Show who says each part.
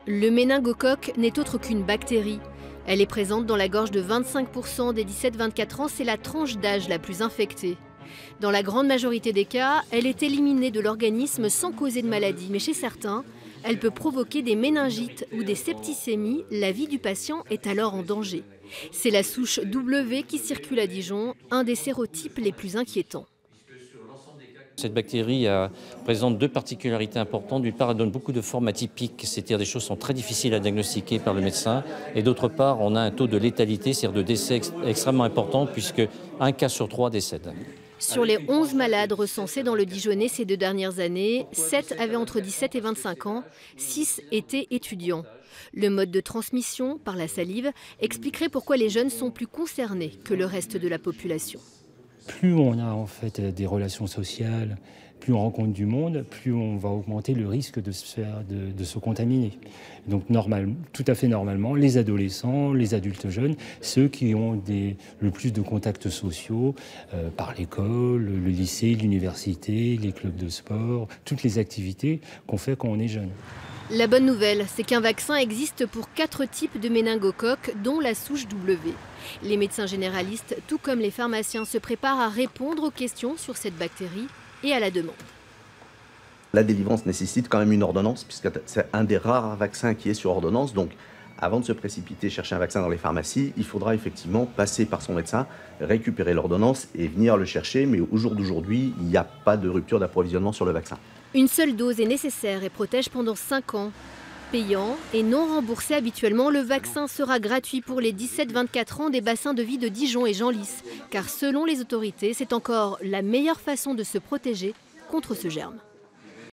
Speaker 1: Le méningocoque n'est autre qu'une bactérie. Elle est présente dans la gorge de 25% des 17-24 ans, c'est la tranche d'âge la plus infectée. Dans la grande majorité des cas, elle est éliminée de l'organisme sans causer de maladie, mais chez certains, elle peut provoquer des méningites ou des septicémies. La vie du patient est alors en danger. C'est la souche W qui circule à Dijon, un des sérotypes les plus inquiétants.
Speaker 2: Cette bactérie présente deux particularités importantes. D'une part, elle donne beaucoup de formes atypiques, c'est-à-dire des choses qui sont très difficiles à diagnostiquer par le médecin. Et d'autre part, on a un taux de létalité, c'est-à-dire de décès extrêmement important, puisque 1 cas sur 3 décède.
Speaker 1: Sur les 11 malades recensés dans le Dijonnais ces 2 dernières années, 7 avaient entre 17 et 25 ans, 6 étaient étudiants. Le mode de transmission, par la salive, expliquerait pourquoi les jeunes sont plus concernés que le reste de la population.
Speaker 3: Plus on a en fait des relations sociales, plus on rencontre du monde, plus on va augmenter le risque de se contaminer. Donc tout à fait normalement, les adolescents, les adultes jeunes, ceux qui ont le plus de contacts sociaux par l'école, le lycée, l'université, les clubs de sport, toutes les activités qu'on fait quand on est jeune.
Speaker 1: La bonne nouvelle, c'est qu'un vaccin existe pour 4 types de méningocoques, dont la souche W. Les médecins généralistes, tout comme les pharmaciens, se préparent à répondre aux questions sur cette bactérie et à la demande.
Speaker 4: La délivrance nécessite quand même une ordonnance, puisque c'est un des rares vaccins qui est sur ordonnance. Donc, avant de se précipiter chercher un vaccin dans les pharmacies, il faudra effectivement passer par son médecin, récupérer l'ordonnance et venir le chercher. Mais au jour d'aujourd'hui, il n'y a pas de rupture d'approvisionnement sur le vaccin.
Speaker 1: Une seule dose est nécessaire et protège pendant 5 ans. Payant et non remboursé habituellement, le vaccin sera gratuit pour les 17-24 ans des bassins de vie de Dijon et Genlis. Car selon les autorités, c'est encore la meilleure façon de se protéger contre ce germe.